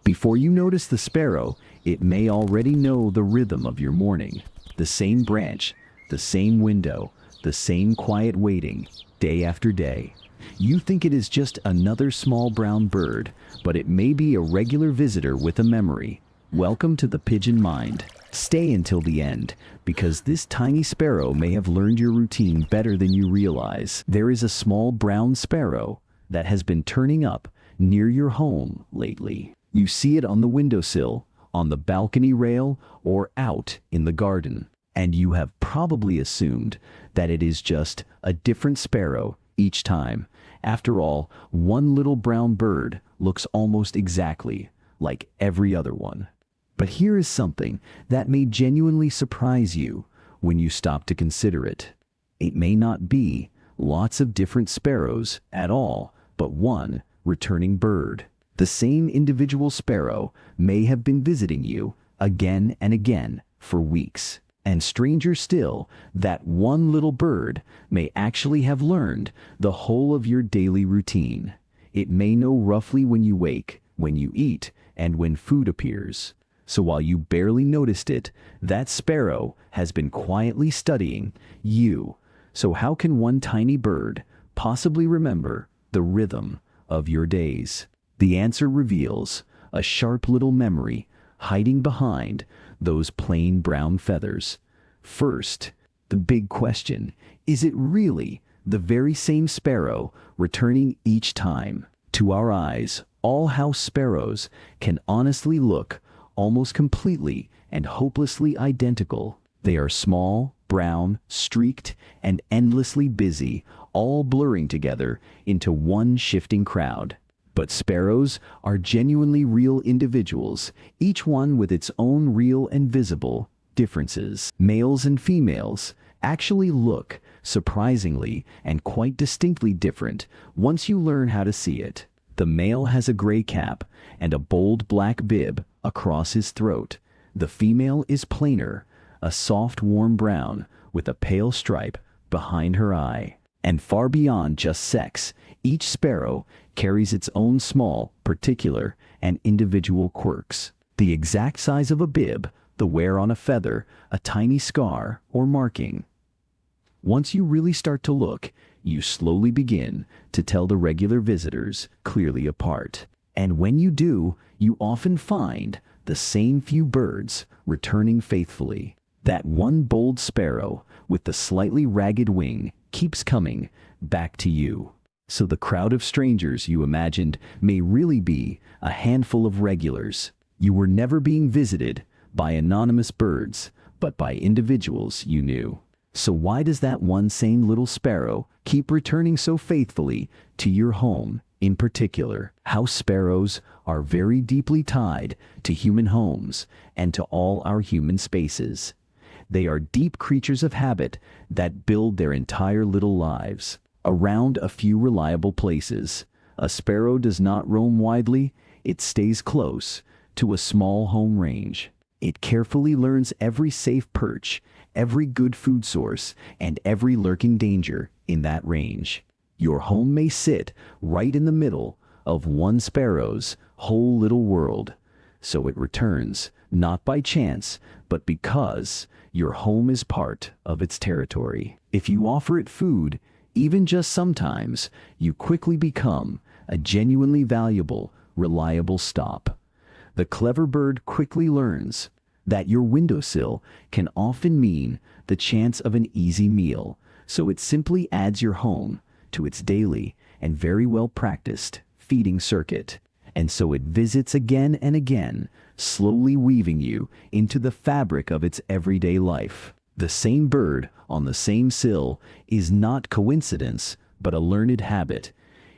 Before you notice the sparrow, it may already know the rhythm of your morning. The same branch, the same window, the same quiet waiting, day after day. You think it is just another small brown bird, but it may be a regular visitor with a memory. Welcome to the Pigeon Mind. Stay until the end, because this tiny sparrow may have learned your routine better than you realize. There is a small brown sparrow that has been turning up near your home lately. You see it on the windowsill, on the balcony rail, or out in the garden. And you have probably assumed that it is just a different sparrow each time. After all, one little brown bird looks almost exactly like every other one. But here is something that may genuinely surprise you when you stop to consider it. It may not be lots of different sparrows at all, but one returning bird. The same individual sparrow may have been visiting you again and again for weeks. And stranger still, that one little bird may actually have learned the whole of your daily routine. It may know roughly when you wake, when you eat, and when food appears. So while you barely noticed it, that sparrow has been quietly studying you. So how can one tiny bird possibly remember the rhythm of your days? The answer reveals a sharp little memory hiding behind those plain brown feathers. First, the big question, is it really the very same sparrow returning each time? To our eyes, all house sparrows can honestly look almost completely and hopelessly identical. They are small, brown, streaked, and endlessly busy, all blurring together into one shifting crowd. But sparrows are genuinely real individuals, each one with its own real and visible differences. Males and females actually look surprisingly and quite distinctly different once you learn how to see it. The male has a gray cap and a bold black bib across his throat. The female is plainer, a soft warm brown with a pale stripe behind her eye. And far beyond just sex, each sparrow carries its own small, particular, and individual quirks. The exact size of a bib, the wear on a feather, a tiny scar, or marking. Once you really start to look, you slowly begin to tell the regular visitors clearly apart. And when you do, you often find the same few birds returning faithfully. That one bold sparrow with the slightly ragged wing keeps coming back to you. So the crowd of strangers you imagined may really be a handful of regulars. You were never being visited by anonymous birds, but by individuals you knew. So why does that one same little sparrow keep returning so faithfully to your home in particular? House sparrows are very deeply tied to human homes and to all our human spaces. They are deep creatures of habit that build their entire little lives around a few reliable places. A sparrow does not roam widely, it stays close to a small home range. It carefully learns every safe perch, every good food source, and every lurking danger in that range. Your home may sit right in the middle of one sparrow's whole little world. So it returns, not by chance, but because your home is part of its territory. If you offer it food, even just sometimes, you quickly become a genuinely valuable, reliable stop. The clever bird quickly learns that your windowsill can often mean the chance of an easy meal, so it simply adds your home to its daily and very well practiced feeding circuit. And so it visits again and again, slowly weaving you into the fabric of its everyday life. The same bird on the same sill is not coincidence, but a learned habit.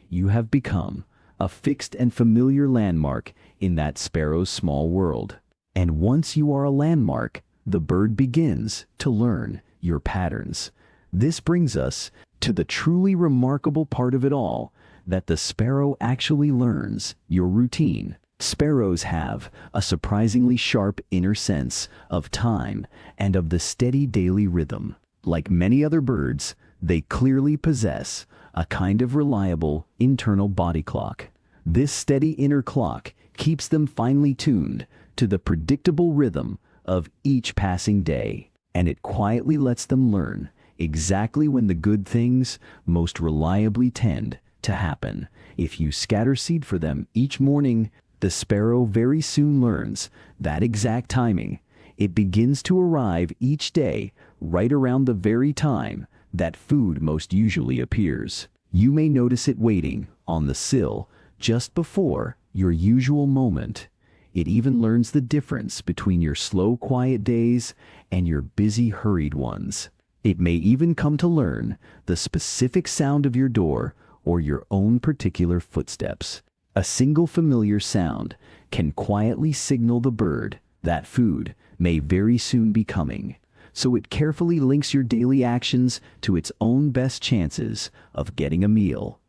You have become a fixed and familiar landmark in that sparrow's small world. And once you are a landmark, the bird begins to learn your patterns. This brings us to the truly remarkable part of it all, that the sparrow actually learns your routine. Sparrows have a surprisingly sharp inner sense of time and of the steady daily rhythm. Like many other birds, they clearly possess a kind of reliable internal body clock. This steady inner clock keeps them finely tuned to the predictable rhythm of each passing day, and it quietly lets them learn exactly when the good things most reliably tend to happen. If you scatter seed for them each morning, the sparrow very soon learns that exact timing. It begins to arrive each day right around the very time that food most usually appears. You may notice it waiting on the sill just before your usual moment. It even learns the difference between your slow, quiet days and your busy, hurried ones. It may even come to learn the specific sound of your door or your own particular footsteps. A single familiar sound can quietly signal the bird that food may very soon be coming, so it carefully links your daily actions to its own best chances of getting a meal.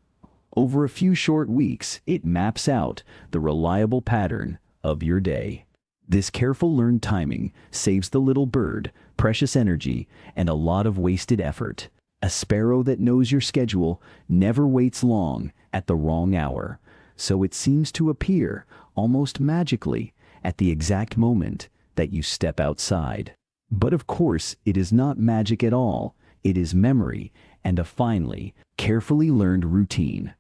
Over a few short weeks, it maps out the reliable pattern of your day. This careful learned timing saves the little bird precious energy and a lot of wasted effort. A sparrow that knows your schedule never waits long at the wrong hour, so it seems to appear almost magically at the exact moment that you step outside. But of course, it is not magic at all. It is memory and a finely, carefully learned routine.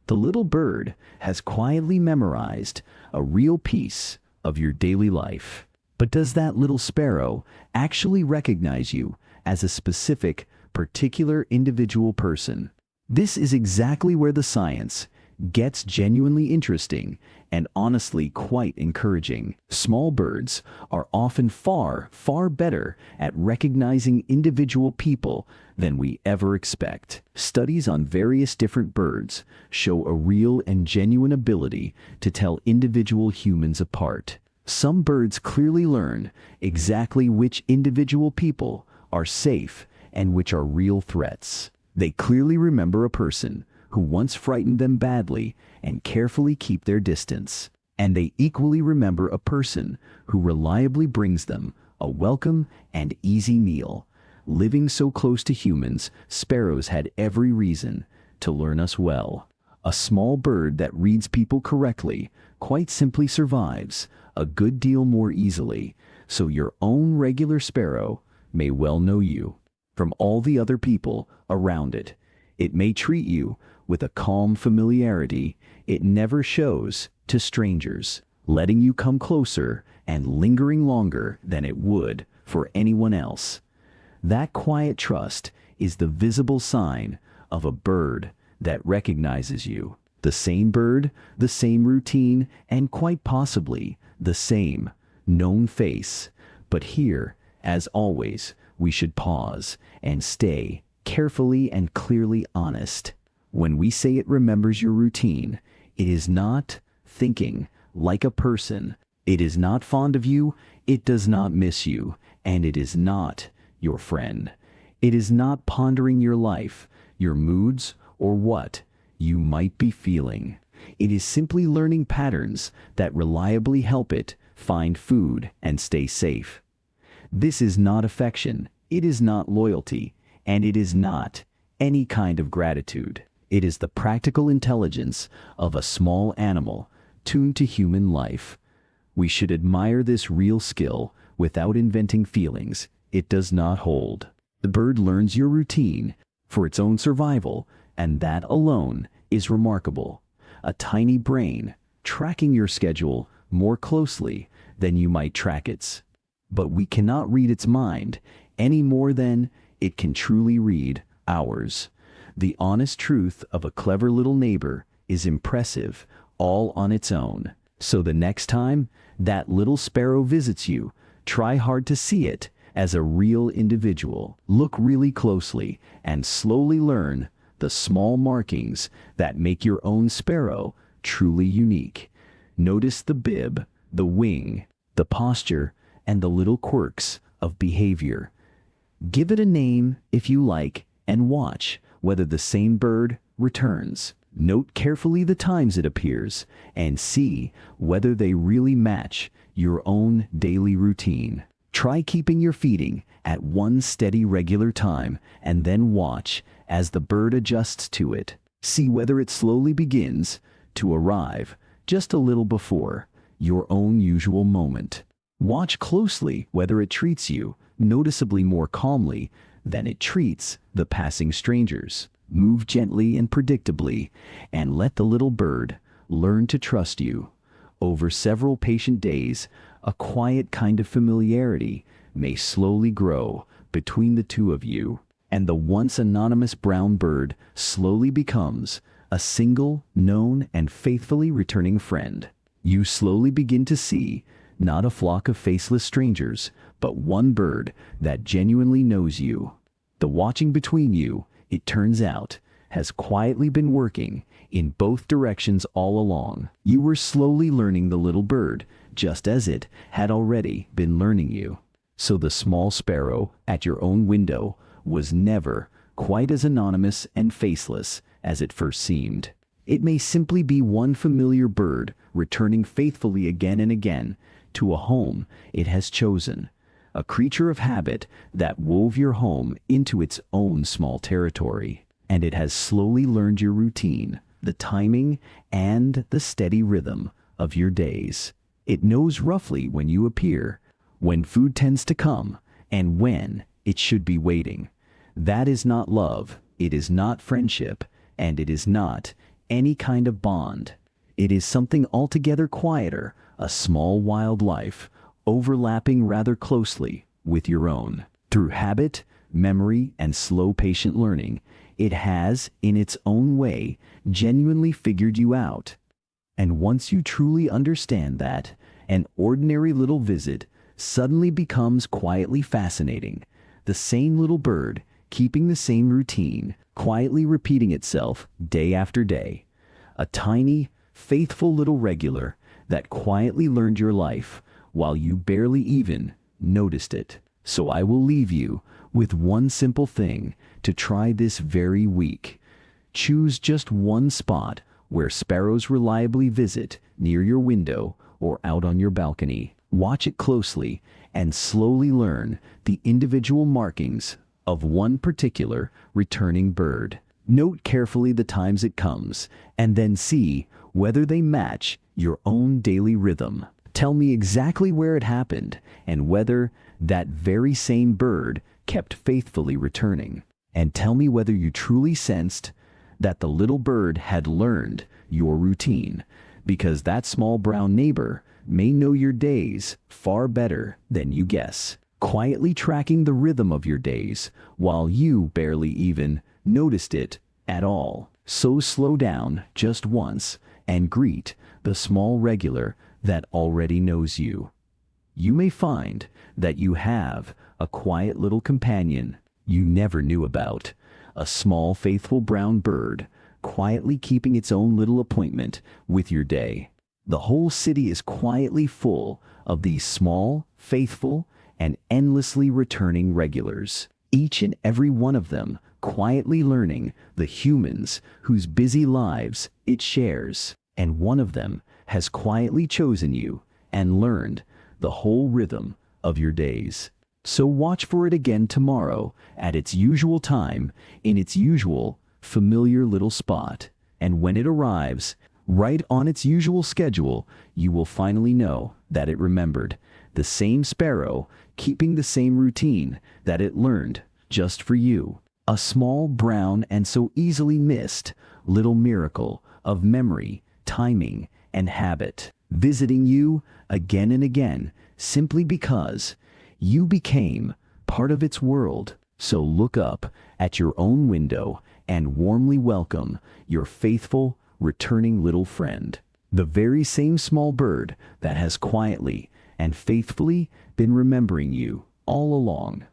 The little bird has quietly memorized a real piece of your daily life. But does that little sparrow actually recognize you as a specific, particular individual person? This is exactly where the science gets genuinely interesting and honestly quite encouraging. Small birds are often far, far better at recognizing individual people than we ever expect. Studies on various different birds show a real and genuine ability to tell individual humans apart. Some birds clearly learn exactly which individual people are safe and which are real threats. They clearly remember a person who once frightened them badly and carefully keep their distance. And they equally remember a person who reliably brings them a welcome and easy meal. Living so close to humans, sparrows had every reason to learn us well. A small bird that reads people correctly quite simply survives a good deal more easily, so your own regular sparrow may well know you from all the other people around it. It may treat you with a calm familiarity it never shows to strangers, letting you come closer and lingering longer than it would for anyone else. That quiet trust is the visible sign of a bird that recognizes you. The same bird, the same routine, and quite possibly the same known face. But here, as always, we should pause and stay carefully and clearly honest. When we say it remembers your routine, it is not thinking like a person. It is not fond of you, it does not miss you, and it is not your friend. It is not pondering your life, your moods, or what you might be feeling. It is simply learning patterns that reliably help it find food and stay safe. This is not affection, it is not loyalty, and it is not any kind of gratitude. It is the practical intelligence of a small animal tuned to human life. We should admire this real skill without inventing feelings it does not hold. The bird learns your routine for its own survival, and that alone is remarkable. A tiny brain tracking your schedule more closely than you might track its. But we cannot read its mind any more than it can truly read ours. The honest truth of a clever little neighbor is impressive all on its own. So the next time that little sparrow visits you, try hard to see it as a real individual. Look really closely and slowly learn the small markings that make your own sparrow truly unique. Notice the bib, the wing, the posture, and the little quirks of behavior. Give it a name if you like, and watch whether the same bird returns. Note carefully the times it appears, and see whether they really match your own daily routine. Try keeping your feeding at one steady regular time, and then watch as the bird adjusts to it. See whether it slowly begins to arrive just a little before, your own usual moment. Watch closely whether it treats you noticeably more calmly than it treats the passing strangers. Move gently and predictably, and let the little bird learn to trust you. Over several patient days, a quiet kind of familiarity may slowly grow between the two of you, and the once anonymous brown bird slowly becomes a single, known, and faithfully returning friend. You slowly begin to see not a flock of faceless strangers, but one bird that genuinely knows you. The watching between you, it turns out, has quietly been working in both directions all along. You were slowly learning the little bird, just as it had already been learning you. So the small sparrow at your own window was never quite as anonymous and faceless as it first seemed. It may simply be one familiar bird returning faithfully again and again to a home it has chosen, a creature of habit that wove your home into its own small territory. And it has slowly learned your routine, the timing, and the steady rhythm of your days. It knows roughly when you appear, when food tends to come, and when it should be waiting. That is not love, it is not friendship, and it is not any kind of bond. It is something altogether quieter, a small wild life, overlapping rather closely with your own. Through habit, memory, and slow patient learning, it has, in its own way, genuinely figured you out. And once you truly understand that, an ordinary little visit suddenly becomes quietly fascinating. The same little bird, keeping the same routine, quietly repeating itself day after day. A tiny, faithful little regular that quietly learned your life while you barely even noticed it. So I will leave you with one simple thing to try this very week. Choose just one spot where sparrows reliably visit near your window or out on your balcony. Watch it closely and slowly learn the individual markings of one particular returning bird. Note carefully the times it comes, and then see whether they match your own daily rhythm. Tell me exactly where it happened and whether that very same bird kept faithfully returning. And tell me whether you truly sensed that the little bird had learned your routine, because that small brown neighbor may know your days far better than you guess, quietly tracking the rhythm of your days while you barely even noticed it at all. So slow down just once and greet the small regular that already knows you. You may find that you have a quiet little companion you never knew about, a small faithful brown bird quietly keeping its own little appointment with your day. The whole city is quietly full of these small, faithful, and endlessly returning regulars, each and every one of them quietly learning the humans whose busy lives it shares. And one of them has quietly chosen you and learned the whole rhythm of your days. So watch for it again tomorrow at its usual time in its usual familiar little spot. And when it arrives, right on its usual schedule, you will finally know that it remembered the same sparrow, keeping the same routine that it learned just for you. A small, brown, and so easily missed little miracle of memory, timing, and habit, visiting you again and again simply because you became part of its world. So look up at your own window and warmly welcome your faithful, returning little friend, the very same small bird that has quietly and faithfully been remembering you all along.